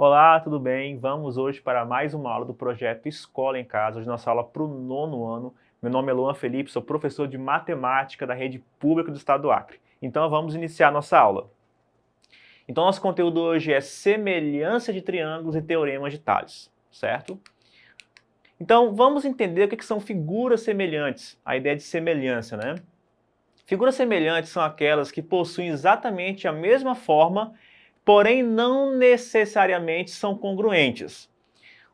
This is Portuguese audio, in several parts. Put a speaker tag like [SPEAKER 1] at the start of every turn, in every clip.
[SPEAKER 1] Olá, tudo bem? Vamos hoje para mais uma aula do projeto Escola em Casa, hoje nossa aula para o 9º ano. Meu nome é Luan Felipe, sou professor de matemática da rede pública do estado do Acre. Então vamos iniciar nossa aula. Então nosso conteúdo hoje é semelhança de triângulos e teoremas de Tales, certo? Então vamos entender o que são figuras semelhantes, a ideia de semelhança, né? Figuras semelhantes são aquelas que possuem exatamente a mesma forma, porém não necessariamente são congruentes.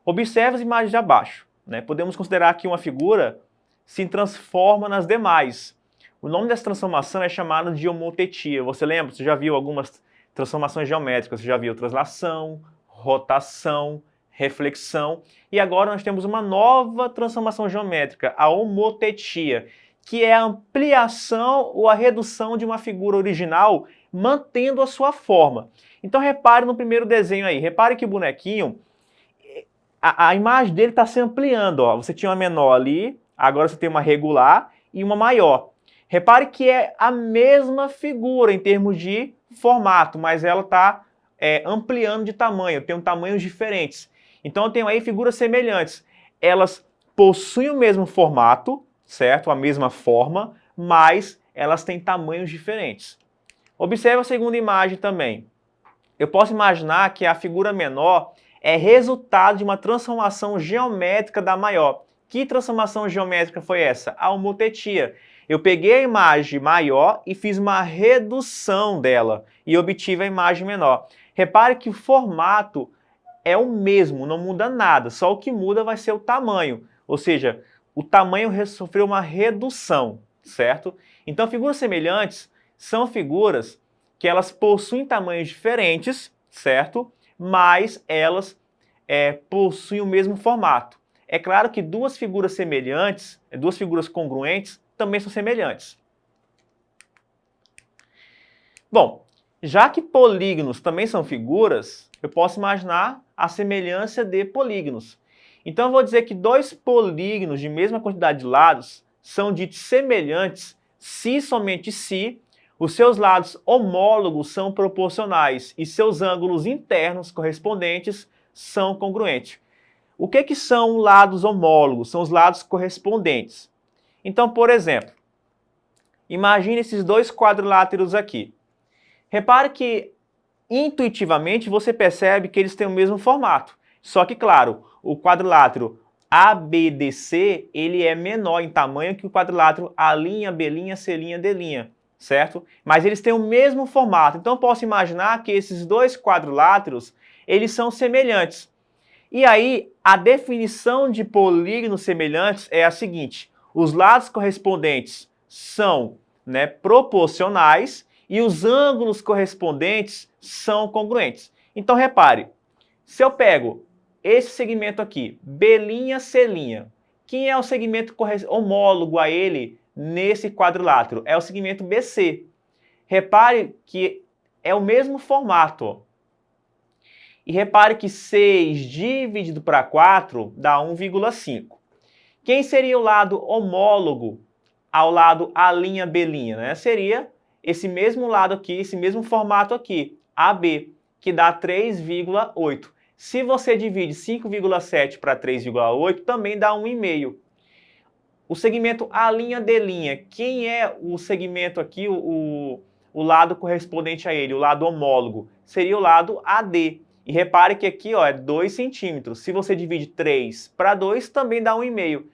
[SPEAKER 1] Observe as imagens de abaixo, né? Podemos considerar que uma figura se transforma nas demais. O nome dessa transformação é chamado de homotetia. Você lembra? Você já viu algumas transformações geométricas, você já viu translação, rotação, reflexão, e agora nós temos uma nova transformação geométrica, a homotetia, que é a ampliação ou a redução de uma figura original, mantendo a sua forma. Então repare no primeiro desenho aí, repare que o bonequinho, a imagem dele está se ampliando, ó. Você tinha uma menor ali, agora você tem uma regular e uma maior. Repare que é a mesma figura em termos de formato, mas ela está ampliando de tamanho, tem tamanhos diferentes. Então eu tenho aí figuras semelhantes. Elas possuem o mesmo formato, certo? A mesma forma, mas elas têm tamanhos diferentes. Observe a segunda imagem também. Eu posso imaginar que a figura menor é resultado de uma transformação geométrica da maior. Que transformação geométrica foi essa? A homotetia. Eu peguei a imagem maior e fiz uma redução dela e obtive a imagem menor. Repare que o formato é o mesmo, não muda nada, só o que muda vai ser o tamanho. Ou seja, o tamanho sofreu uma redução, certo? Então, figuras semelhantes são figuras que elas possuem tamanhos diferentes, certo? Mas elas possuem o mesmo formato. É claro que duas figuras semelhantes, duas figuras congruentes, também são semelhantes. Bom, já que polígonos também são figuras, eu posso imaginar a semelhança de polígonos. Então eu vou dizer que dois polígonos de mesma quantidade de lados são ditos semelhantes se somente se os seus lados homólogos são proporcionais e seus ângulos internos correspondentes são congruentes. O que são lados homólogos? São os lados correspondentes. Então, por exemplo, imagine esses dois quadriláteros aqui. Repare que, intuitivamente, você percebe que eles têm o mesmo formato. Só que, claro, o quadrilátero ABDC, ele é menor em tamanho que o quadrilátero A'B', C'D', certo? Mas eles têm o mesmo formato. Então, eu posso imaginar que esses dois quadriláteros, eles são semelhantes. E aí, a definição de polígonos semelhantes é a seguinte: os lados correspondentes são, proporcionais e os ângulos correspondentes são congruentes. Então, repare, se eu pego esse segmento aqui, B'C', quem é o segmento homólogo a ele nesse quadrilátero? É o segmento BC. Repare que é o mesmo formato, ó. E repare que 6 dividido para 4 dá 1,5. Quem seria o lado homólogo ao lado A'B', né? Seria esse mesmo lado aqui, esse mesmo formato aqui, AB, que dá 3,8. Se você divide 5,7 para 3,8, também dá 1,5. O segmento A'D', quem é o segmento aqui, o lado correspondente a ele, o lado homólogo? Seria o lado AD. E repare que aqui é 2 centímetros. Se você divide 3 para 2, também dá 1,5.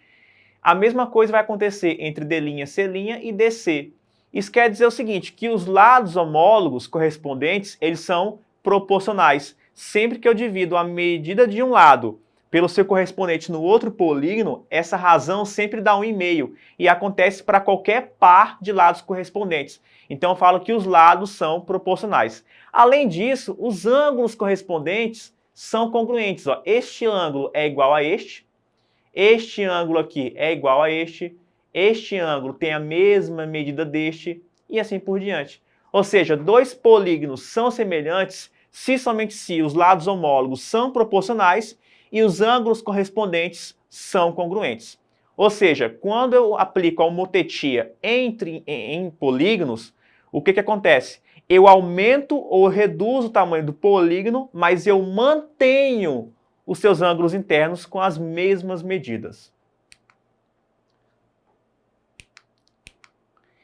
[SPEAKER 1] A mesma coisa vai acontecer entre D', C' e DC. Isso quer dizer o seguinte, que os lados homólogos correspondentes, eles são proporcionais. Sempre que eu divido a medida de um lado pelo seu correspondente no outro polígono, essa razão sempre dá 1,5. E acontece para qualquer par de lados correspondentes. Então eu falo que os lados são proporcionais. Além disso, os ângulos correspondentes são congruentes. Ó. Este ângulo é igual a este ângulo aqui é igual a este ângulo tem a mesma medida deste, e assim por diante. Ou seja, dois polígonos são semelhantes se somente se os lados homólogos são proporcionais e os ângulos correspondentes são congruentes. Ou seja, quando eu aplico a homotetia em polígonos, o que acontece? eu aumento ou reduzo o tamanho do polígono, mas eu mantenho os seus ângulos internos com as mesmas medidas.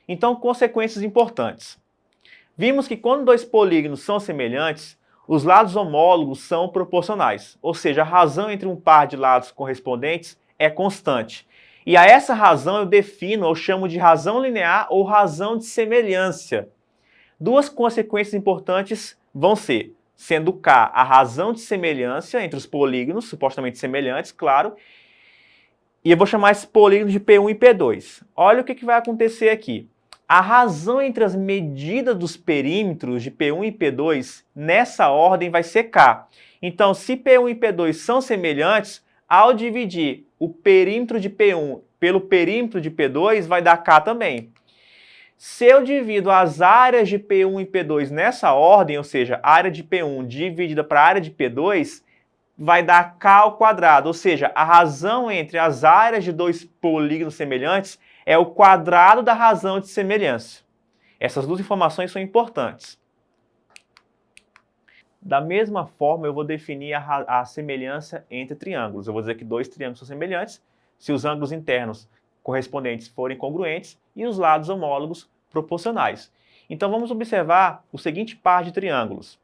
[SPEAKER 1] Então, consequências importantes. Vimos que quando dois polígonos são semelhantes, os lados homólogos são proporcionais, ou seja, a razão entre um par de lados correspondentes é constante. E a essa razão eu defino ou chamo de razão linear ou razão de semelhança. Duas consequências importantes vão ser, sendo K a razão de semelhança entre os polígonos, supostamente semelhantes, claro, e eu vou chamar esse polígono de P1 e P2. Olha o que vai acontecer aqui. A razão entre as medidas dos perímetros de P1 e P2, nessa ordem, vai ser K. Então, se P1 e P2 são semelhantes, ao dividir o perímetro de P1 pelo perímetro de P2, vai dar K também. Se eu divido as áreas de P1 e P2 nessa ordem, ou seja, a área de P1 dividida para a área de P2, vai dar K ao quadrado, ou seja, a razão entre as áreas de dois polígonos semelhantes é o quadrado da razão de semelhança. Essas duas informações são importantes. Da mesma forma, eu vou definir a semelhança entre triângulos. Eu vou dizer que dois triângulos são semelhantes se os ângulos internos correspondentes forem congruentes e os lados homólogos proporcionais. Então, vamos observar o seguinte par de triângulos.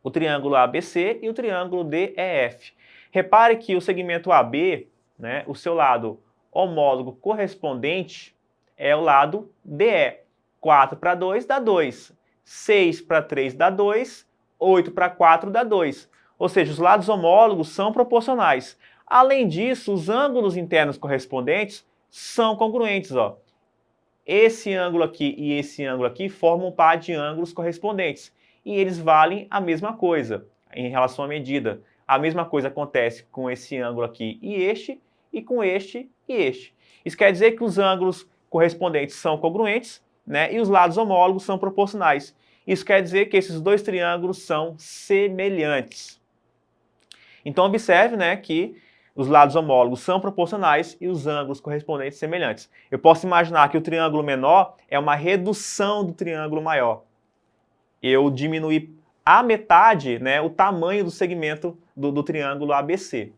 [SPEAKER 1] O triângulo ABC e o triângulo DEF. Repare que o segmento AB, né, o seu lado homólogo correspondente é o lado DE. 4 para 2 dá 2. 6 para 3 dá 2. 8 para 4 dá 2. Ou seja, os lados homólogos são proporcionais. Além disso, os ângulos internos correspondentes são congruentes. Ó. Esse ângulo aqui e esse ângulo aqui formam um par de ângulos correspondentes. E eles valem a mesma coisa em relação à medida. A mesma coisa acontece com esse ângulo aqui e com este e este. Isso quer dizer que os ângulos correspondentes são congruentes, né, e os lados homólogos são proporcionais. Isso quer dizer que esses dois triângulos são semelhantes. Então observe, né, que os lados homólogos são proporcionais e os ângulos correspondentes semelhantes. Eu posso imaginar que o triângulo menor é uma redução do triângulo maior. Eu diminuí a metade, né, o tamanho do segmento do triângulo ABC.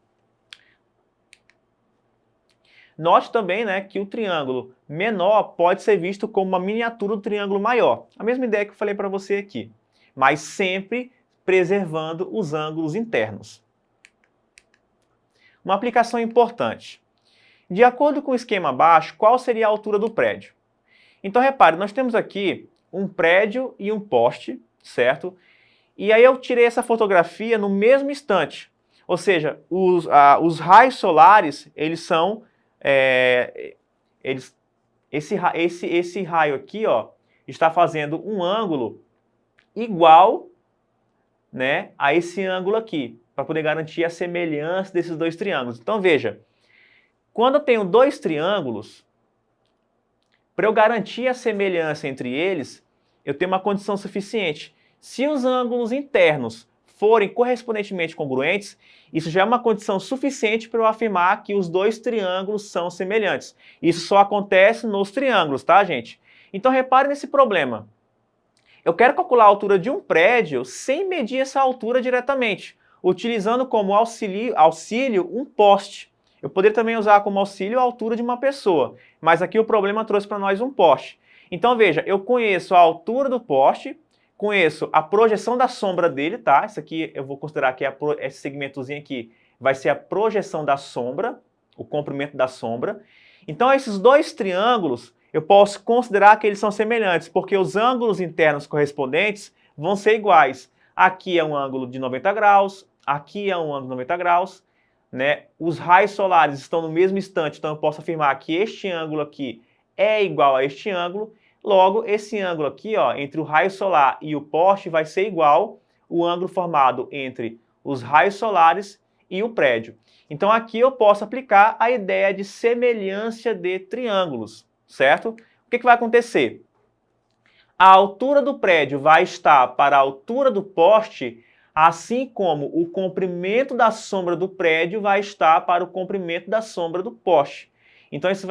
[SPEAKER 1] Note também, né, que o triângulo menor pode ser visto como uma miniatura do triângulo maior. A mesma ideia que eu falei para você aqui, mas sempre preservando os ângulos internos. Uma aplicação importante. De acordo com o esquema abaixo, qual seria a altura do prédio? Então, repare, nós temos aqui um prédio e um poste, certo? E aí eu tirei essa fotografia no mesmo instante. Ou seja, os raios solares, eles são... esse raio aqui, ó, está fazendo um ângulo igual, né, a esse ângulo aqui, para poder garantir a semelhança desses dois triângulos. Então, veja, quando eu tenho dois triângulos, para eu garantir a semelhança entre eles, eu tenho uma condição suficiente. Se os ângulos internos forem correspondentemente congruentes, isso já é uma condição suficiente para eu afirmar que os dois triângulos são semelhantes. Isso só acontece nos triângulos, tá, gente? Então, repare nesse problema. Eu quero calcular a altura de um prédio sem medir essa altura diretamente, utilizando como auxílio um poste. Eu poderia também usar como auxílio a altura de uma pessoa, mas aqui o problema trouxe para nós um poste. Então, veja, eu conheço a altura do poste, conheço a projeção da sombra dele, tá? Isso aqui eu vou considerar que esse segmentozinho aqui vai ser a projeção da sombra, o comprimento da sombra. Então, esses dois triângulos, eu posso considerar que eles são semelhantes, porque os ângulos internos correspondentes vão ser iguais. Aqui é um ângulo de 90 graus, aqui é um ângulo de 90 graus, né? Os raios solares estão no mesmo instante, então eu posso afirmar que este ângulo aqui é igual a este ângulo. Logo, esse ângulo aqui, ó, entre o raio solar e o poste vai ser igual o ângulo formado entre os raios solares e o prédio. Então aqui eu posso aplicar a ideia de semelhança de triângulos, certo? O que vai acontecer? A altura do prédio vai estar para a altura do poste, assim como o comprimento da sombra do prédio vai estar para o comprimento da sombra do poste. Então isso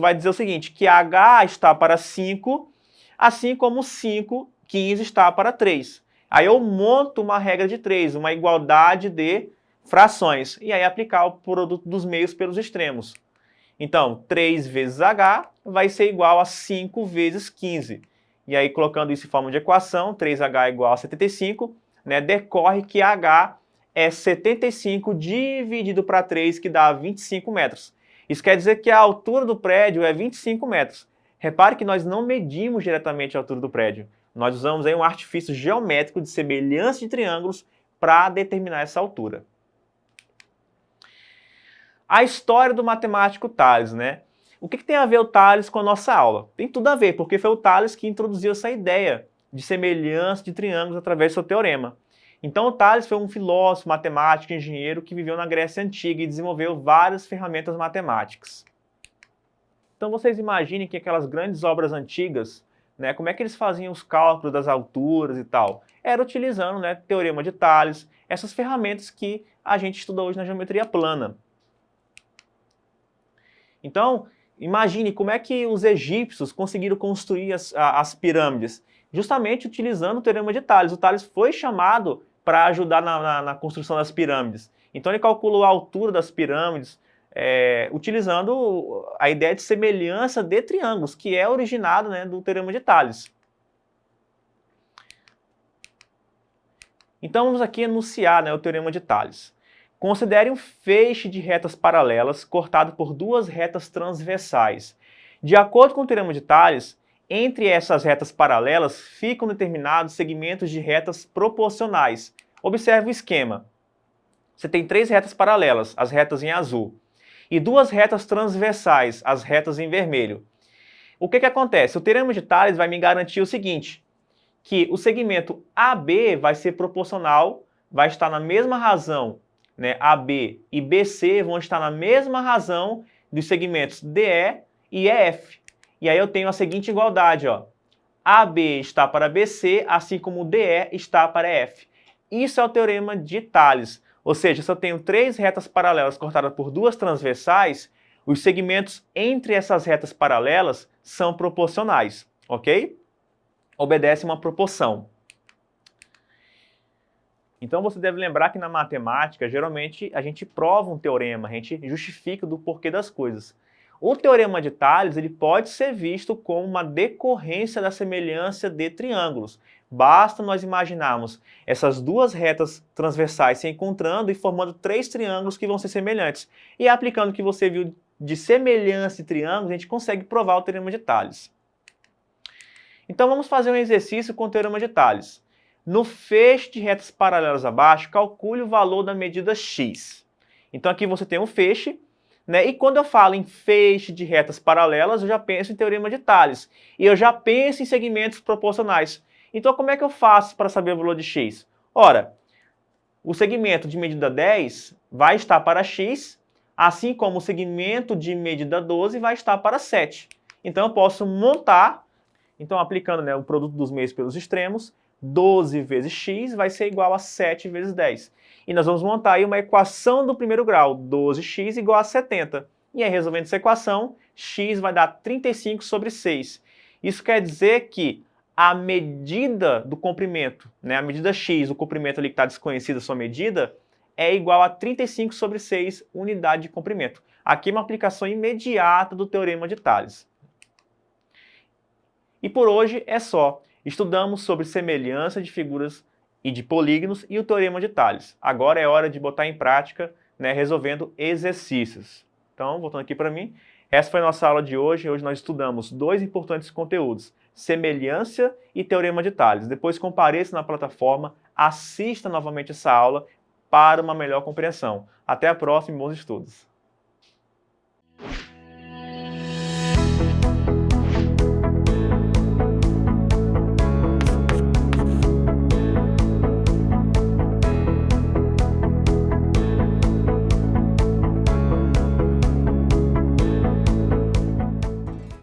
[SPEAKER 1] vai dizer o seguinte, que H está para 5, assim como 5, 15 está para 3. Aí eu monto uma regra de 3, uma igualdade de frações, e aí aplicar o produto dos meios pelos extremos. Então, 3 vezes H vai ser igual a 5 vezes 15. E aí, colocando isso em forma de equação, 3H é igual a 75, né, decorre que H é 75 dividido para 3, que dá 25 metros. Isso quer dizer que a altura do prédio é 25 metros. Repare que nós não medimos diretamente a altura do prédio. Nós usamos aí um artifício geométrico de semelhança de triângulos para determinar essa altura. A história do matemático Tales, né? O que tem a ver o Tales com a nossa aula? Tem tudo a ver, porque foi o Tales que introduziu essa ideia de semelhança de triângulos através do seu teorema. Então o Tales foi um filósofo, matemático, engenheiro que viveu na Grécia Antiga e desenvolveu várias ferramentas matemáticas. Então vocês imaginem que aquelas grandes obras antigas, né, como é que eles faziam os cálculos das alturas e tal? Era utilizando, né, teorema de Tales, essas ferramentas que a gente estuda hoje na geometria plana. Então, imagine como é que os egípcios conseguiram construir as pirâmides, justamente utilizando o teorema de Tales. O Tales foi chamado para ajudar na construção das pirâmides. Então ele calculou a altura das pirâmides, utilizando a ideia de semelhança de triângulos, que é originado, né, do teorema de Tales. Então vamos aqui enunciar, né, o teorema de Tales. Considere um feixe de retas paralelas cortado por duas retas transversais. De acordo com o teorema de Tales, entre essas retas paralelas ficam determinados segmentos de retas proporcionais. Observe o esquema. Você tem 3 retas paralelas, as retas em azul, e 2 retas transversais, as retas em vermelho. O que acontece? O teorema de Tales vai me garantir o seguinte, que o segmento AB vai ser proporcional, vai estar na mesma razão, né, AB e BC vão estar na mesma razão dos segmentos DE e EF. E aí eu tenho a seguinte igualdade, ó. AB está para BC, assim como DE está para EF. Isso é o teorema de Tales. Ou seja, se eu tenho 3 retas paralelas cortadas por 2 transversais, os segmentos entre essas retas paralelas são proporcionais, ok? Obedece uma proporção. Então você deve lembrar que na matemática, geralmente, a gente prova um teorema, a gente justifica do porquê das coisas. O teorema de Tales ele pode ser visto como uma decorrência da semelhança de triângulos. Basta nós imaginarmos essas 2 retas transversais se encontrando e formando 3 triângulos que vão ser semelhantes. E aplicando o que você viu de semelhança de triângulos, a gente consegue provar o teorema de Tales. Então vamos fazer um exercício com o teorema de Tales. No feixe de retas paralelas abaixo, calcule o valor da medida x. Então aqui você tem um feixe, né? E quando eu falo em feixe de retas paralelas, eu já penso em teorema de Tales. E eu já penso em segmentos proporcionais. Então como é que eu faço para saber o valor de x? Ora, o segmento de medida 10 vai estar para x, assim como o segmento de medida 12 vai estar para 7. Então eu posso montar, então aplicando, né, o produto dos meios pelos extremos, 12 vezes x vai ser igual a 7 vezes 10. E nós vamos montar aí uma equação do primeiro grau, 12x igual a 70. E aí, resolvendo essa equação, x vai dar 35 sobre 6. Isso quer dizer que a medida do comprimento, né, a medida x, o comprimento ali que está desconhecido a sua medida, é igual a 35 sobre 6 unidade de comprimento. Aqui é uma aplicação imediata do teorema de Tales. E por hoje é só. Estudamos sobre semelhança de figuras e de polígonos e o teorema de Tales. Agora é hora de botar em prática, né, resolvendo exercícios. Então, voltando aqui para mim, essa foi a nossa aula de hoje. Hoje nós estudamos 2 importantes conteúdos, semelhança e teorema de Tales. Depois compareça na plataforma, assista novamente essa aula para uma melhor compreensão. Até a próxima e bons estudos.